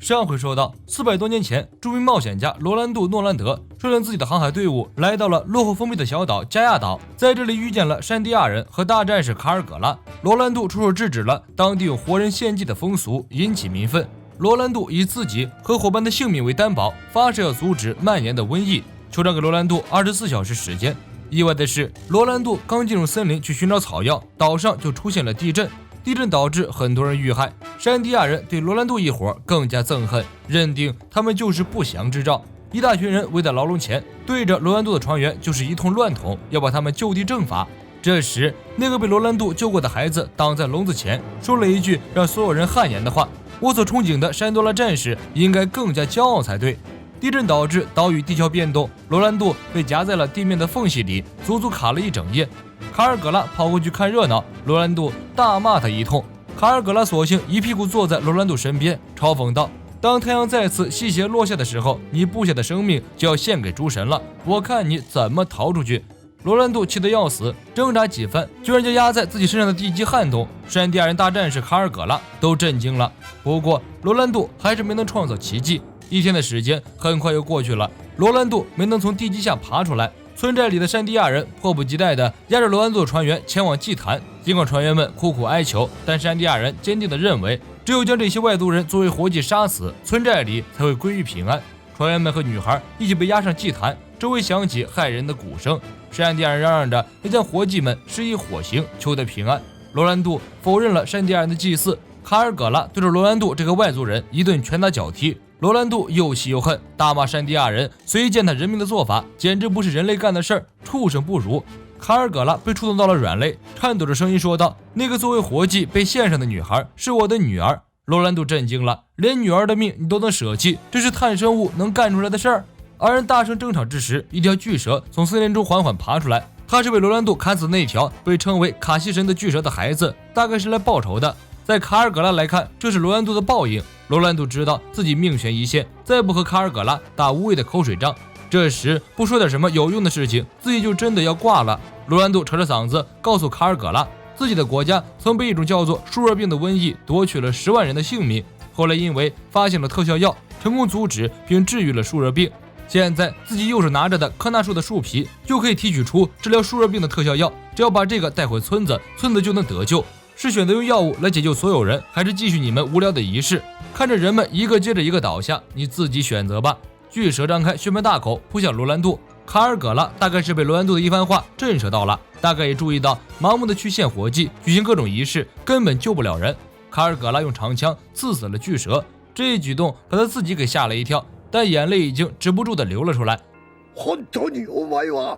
上回说到，400多年前，著名冒险家罗兰度·诺兰德率领自己的航海队伍来到了落后封闭的小岛加亚岛，在这里遇见了山地亚人和大战士卡尔葛拉。罗兰度出手制止了当地有活人献祭的风俗，引起民愤。罗兰度以自己和伙伴的性命为担保，发誓要阻止蔓延的瘟疫。酋长给罗兰度24小时时间。意外的是，罗兰度刚进入森林去寻找草药，岛上就出现了地震。地震导致很多人遇害，山地亚人对罗兰度一伙更加憎恨，认定他们就是不祥之兆。一大群人围在牢笼前，对着罗兰度的船员就是一通乱捅，要把他们就地正法。这时，那个被罗兰度救过的孩子挡在笼子前，说了一句让所有人汗颜的话：“我所憧憬的山多拉战士应该更加骄傲才对。”地震导致岛屿地壳变动，罗兰度被夹在了地面的缝隙里，足足卡了一整夜。卡尔葛拉跑过去看热闹，罗兰度大骂他一通。卡尔葛拉索性一屁股坐在罗兰度身边，嘲讽道：“当太阳再次西斜落下的时候，你部下的生命就要献给诸神了，我看你怎么逃出去。”罗兰度气得要死，挣扎几番，居然将压在自己身上的地基撼动。山地亚人大战士卡尔葛拉都震惊了。不过罗兰度还是没能创造奇迹。一天的时间很快又过去了，罗兰度没能从地基下爬出来。村寨里的山地亚人迫不及待地押着罗兰度的船员前往祭坛。尽管船员们苦苦哀求，但山地亚人坚定地认为，只有将这些外族人作为活祭杀死，村寨里才会归于平安。船员们和女孩一起被押上祭坛，周围响起骇人的鼓声。山地亚人嚷嚷着要将活祭们施以火刑，求得平安。罗兰度否认了山地亚人的祭祀。卡尔葛拉对着罗兰度这个外族人一顿拳打脚踢。罗兰度又气又恨，大骂山地亚人随意践踏人民的做法简直不是人类干的事儿，畜生不如。卡尔葛拉被触动到了软肋，颤抖着声音说道：“那个作为活祭被献上的女孩是我的女儿。”罗兰度震惊了，连女儿的命你都能舍弃，这是碳生物能干出来的事儿？二人大声争吵之时，一条巨蛇从森林中缓缓爬出来，它是被罗兰度砍死那条被称为卡西神的巨蛇的孩子，大概是来报仇的。在卡尔葛拉来看，这是罗兰度的报应。罗兰度知道自己命悬一线，再不和卡尔葛拉打无谓的口水仗，这时不说点什么有用的事情，自己就真的要挂了。罗兰度扯着嗓子告诉卡尔葛拉，自己的国家曾被一种叫做树热病的瘟疫夺取了10万人的性命，后来因为发现了特效药，成功阻止并治愈了树热病。现在自己右手拿着的科纳树的树皮就可以提取出治疗树热病的特效药，只要把这个带回村子，村子就能得救。是选择用药物来解救所有人，还是继续你们无聊的仪式？看着人们一个接着一个倒下，你自己选择吧。巨蛇张开血盆大口扑向罗兰度。卡尔葛拉大概是被罗兰度的一番话震慑到了，大概也注意到盲目的去献活祭，举行各种仪式根本救不了人。卡尔葛拉用长枪刺死了巨蛇，这一举动把他自己给吓了一跳，但眼泪已经止不住的流了出来。本当にお前は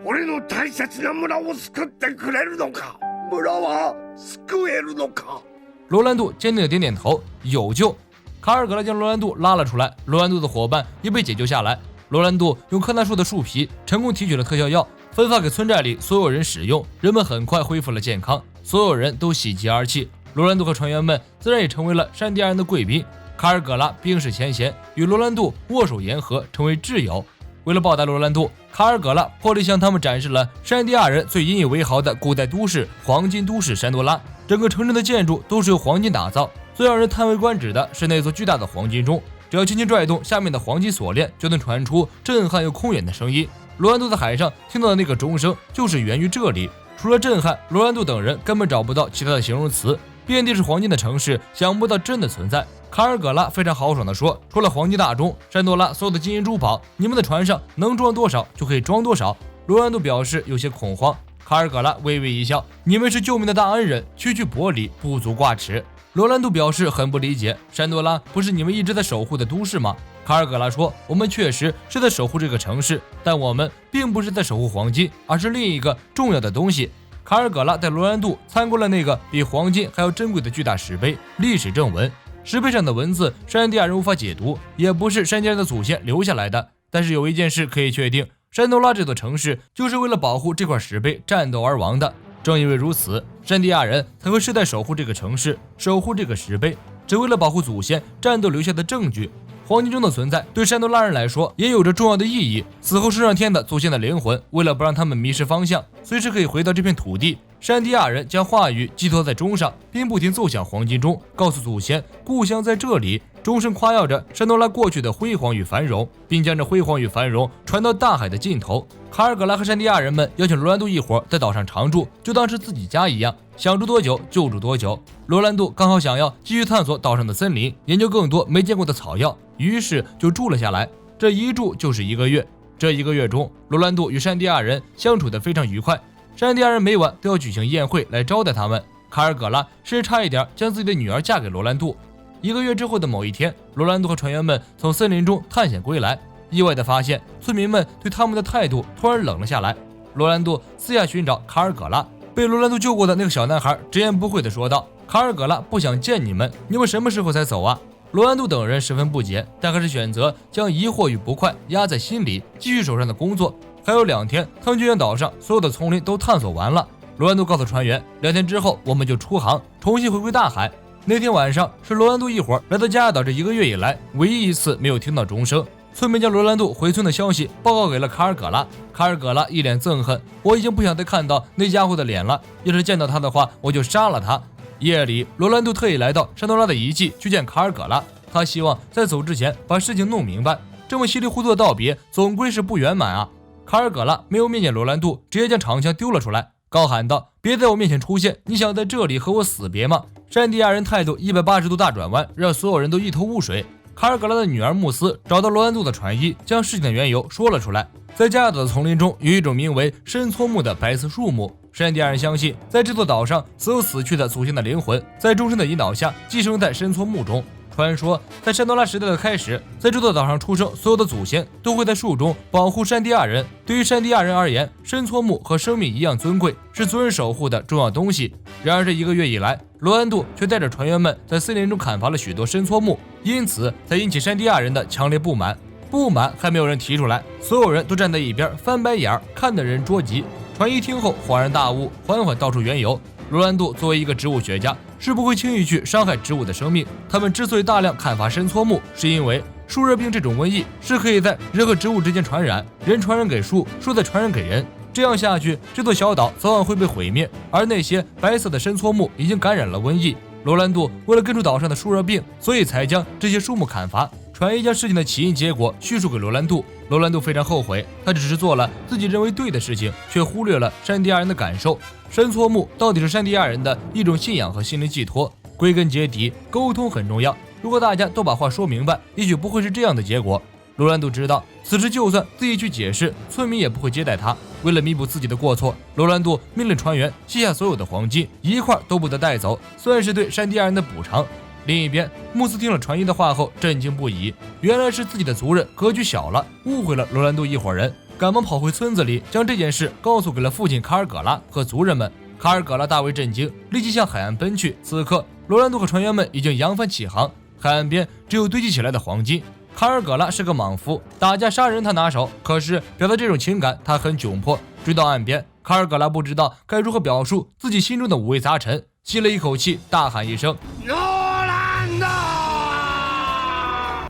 俺の大切な村を救ってくれるのか？村は救えるのか？罗兰度坚定的点点头，有救。卡尔葛拉将罗兰度拉了出来，罗兰度的伙伴也被解救下来。罗兰度用科纳树的树皮成功提取了特效药，分发给村寨里所有人使用，人们很快恢复了健康，所有人都喜极而泣。罗兰度和船员们自然也成为了山地亚人的贵宾。卡尔葛拉冰释前嫌，与罗兰度握手言和，成为挚友。为了报答罗兰度，卡尔葛拉破例向他们展示了山地亚人最引以为豪的古代都市——黄金都市山多拉。整个城镇的建筑都是由黄金打造，最让人叹为观止的是那座巨大的黄金钟，只要轻轻拽动下面的黄金锁链，就能传出震撼又空远的声音。罗兰度在海上听到的那个钟声，就是源于这里。除了震撼，罗兰度等人根本找不到其他的形容词。遍地是黄金的城市，想不到真的存在。卡尔葛拉非常豪爽地说，除了黄金大钟，山多拉所有的金银珠宝，你们的船上能装多少就可以装多少。罗兰度表示有些恐慌。卡尔葛拉微微一笑，你们是救命的大恩人，区区薄礼不足挂齿。罗兰度表示很不理解，山多拉不是你们一直在守护的都市吗？卡尔葛拉说，我们确实是在守护这个城市，但我们并不是在守护黄金，而是另一个重要的东西。卡尔葛拉带罗兰度参观了那个比黄金还要珍贵的巨大石碑，历史正文。石碑上的文字山地亚人无法解读，也不是山地人的祖先留下来的。但是有一件事可以确定，山多拉这座城市就是为了保护这块石碑战斗而亡的。正因为如此，山地亚人才会世代守护这个城市，守护这个石碑，只为了保护祖先战斗留下的证据。黄金钟的存在对山多拉人来说也有着重要的意义，死后升上天的祖先的灵魂，为了不让他们迷失方向，随时可以回到这片土地，山地亚人将话语寄托在钟上，并不停奏响黄金钟，告诉祖先故乡在这里。钟声夸耀着山多拉过去的辉煌与繁荣，并将这辉煌与繁荣传到大海的尽头。卡尔葛拉和山地亚人们邀请罗兰度一伙在岛上常住，就当是自己家一样，想住多久就住多久。罗兰度刚好想要继续探索岛上的森林，研究更多没见过的草药，于是就住了下来。这一住就是1个月。这1个月中，罗兰度与山地亚人相处得非常愉快。山地亚人每晚都要举行宴会来招待他们。卡尔葛拉甚至差一点将自己的女儿嫁给罗兰度。1个月之后的某一天，罗兰度和船员们从森林中探险归来，意外地发现村民们对他们的态度突然冷了下来。罗兰度私下寻找卡尔葛拉，被罗兰度救过的那个小男孩直言不讳地说道：“卡尔葛拉不想见你们，你们什么时候才走啊？”罗兰度等人十分不解，但还是选择将疑惑与不快压在心里，继续手上的工作。还有2天，他们就将岛上所有的丛林都探索完了。罗兰度告诉船员，2天之后我们就出航，重新回归大海。那天晚上是罗兰度一伙来到加亚岛这1个月以来唯一一次没有听到钟声。村民将罗兰度回村的消息报告给了卡尔葛拉，卡尔葛拉一脸憎恨：“我已经不想再看到那家伙的脸了，要是见到他的话，我就杀了他。”夜里，罗兰度特意来到山多拉的遗迹去见卡尔葛拉，他希望在走之前把事情弄明白。这么稀里糊涂的道别，总归是不圆满啊！卡尔葛拉没有面见罗兰度，直接将长枪丢了出来，高喊道：“别在我面前出现！你想在这里和我死别吗？”山地亚人态度180度大转弯，让所有人都一头雾水。卡尔葛拉的女儿穆斯找到罗兰度的船医，将事情的缘由说了出来。在加亚岛的丛林中有一种名为深搓木的白色树木，山地亚人相信，在这座岛上所有死去的祖先的灵魂，在钟声的引导下寄生在深搓木中。传说在山多拉时代的开始，在这座岛上出生所有的祖先都会在树中保护山地亚人。对于山地亚人而言，深搓木和生命一样尊贵，是族人守护的重要东西。然而这1个月以来，罗兰度却带着船员们在森林中砍伐了许多深搓木，因此才引起山地亚人的强烈不满。不满还没有人提出来，所有人都站在一边翻白眼，看得人着急。船医听后恍然大悟，缓缓道出缘由。罗兰度作为一个植物学家，是不会轻易去伤害植物的生命。他们之所以大量砍伐深搓木，是因为树热病这种瘟疫是可以在人和植物之间传染，人传染给树，树再传染给人。这样下去，这座小岛早晚会被毁灭。而那些白色的深搓木已经感染了瘟疫。罗兰度为了根除岛上的树热病，所以才将这些树木砍伐。船医将事情的起因结果叙述给罗兰度，罗兰度非常后悔，他只是做了自己认为对的事情，却忽略了山地亚人的感受。深搓木到底是山地亚人的一种信仰和心灵寄托，归根结底，沟通很重要。如果大家都把话说明白，也许不会是这样的结果。罗兰度知道，此时就算自己去解释，村民也不会接待他。为了弥补自己的过错，罗兰度命令船员卸下所有的黄金，一块都不得带走，算是对山地亚人的补偿。另一边，穆斯听了船医的话后震惊不已，原来是自己的族人格局小了，误会了罗兰度一伙人，赶忙跑回村子里，将这件事告诉给了父亲卡尔葛拉和族人们。卡尔葛拉大为震惊，立即向海岸奔去。此刻，罗兰度和船员们已经扬帆起航，海岸边只有堆积起来的黄金。卡尔葛拉是个莽夫，打架杀人他拿手，可是表达这种情感他很窘迫。追到岸边，卡尔葛拉不知道该如何表述自己心中的五味杂陈，吸了一口气，大喊一声：“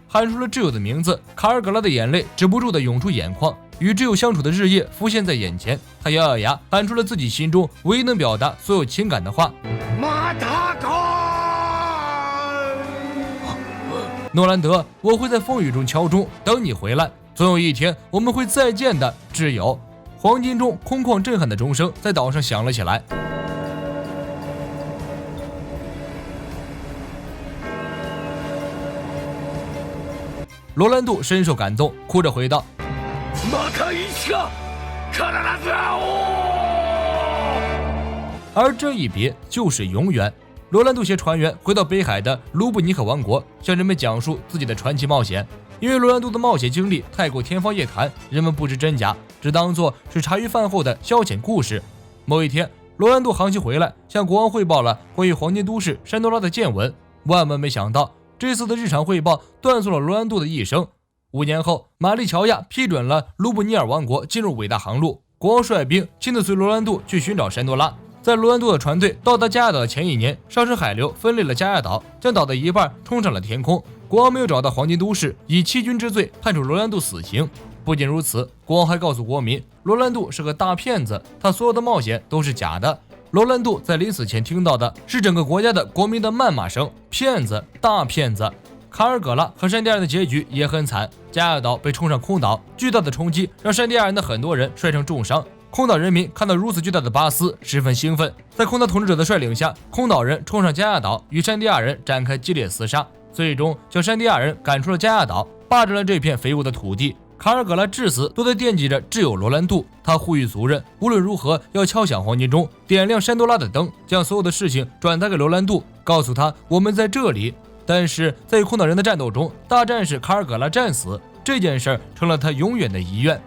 喊出了挚友的名字，卡尔葛拉的眼泪止不住地涌出眼眶，与挚友相处的日夜浮现在眼前。他咬咬牙，喊出了自己心中唯一能表达所有情感的话：“诺兰德，我会在风雨中敲钟，等你回来。总有一天我们会再见的，挚友。”黄金钟空旷震撼的钟声在岛上响了起来。罗兰度深受感动，哭着回道：“而这一别就是永远。”罗兰度携船员回到北海的卢布尼克王国，向人们讲述自己的传奇冒险。因为罗兰度的冒险经历太过天方夜谭，人们不知真假，只当作是茶余饭后的消遣故事。某一天，罗兰度航行回来，向国王汇报了关于黄金都市山多拉的见闻。万万没想到，这次的日常汇报断送了罗兰度的一生。5年后，玛丽乔亚批准了卢布尼尔王国进入伟大航路，国王率兵亲自随罗兰度去寻找山多拉。在罗兰度的船队到达加亚岛的前1年，上升海流分裂了加亚岛，将岛的一半冲上了天空。国王没有找到黄金都市，以欺君之罪判处罗兰度死刑。不仅如此，国王还告诉国民，罗兰度是个大骗子，他所有的冒险都是假的。罗兰度在临死前听到的是整个国家的国民的谩骂声：骗子，大骗子。卡尔葛拉和山地亚人的结局也很惨，加亚岛被冲上空岛，巨大的冲击让山地亚人的很多人摔成重伤。空岛人民看到如此巨大的巴斯，十分兴奋。在空岛统治者的率领下，空岛人冲上加亚岛，与山地亚人展开激烈厮杀，最终将山地亚人赶出了加亚岛，霸占了这片肥沃的土地。卡尔葛拉至死都在惦记着挚友罗兰度，他呼吁族人无论如何要敲响黄金钟，点亮山多拉的灯，将所有的事情转达给罗兰度，告诉他我们在这里。但是在与空岛人的战斗中，大战士卡尔葛拉战死，这件事成了他永远的遗愿。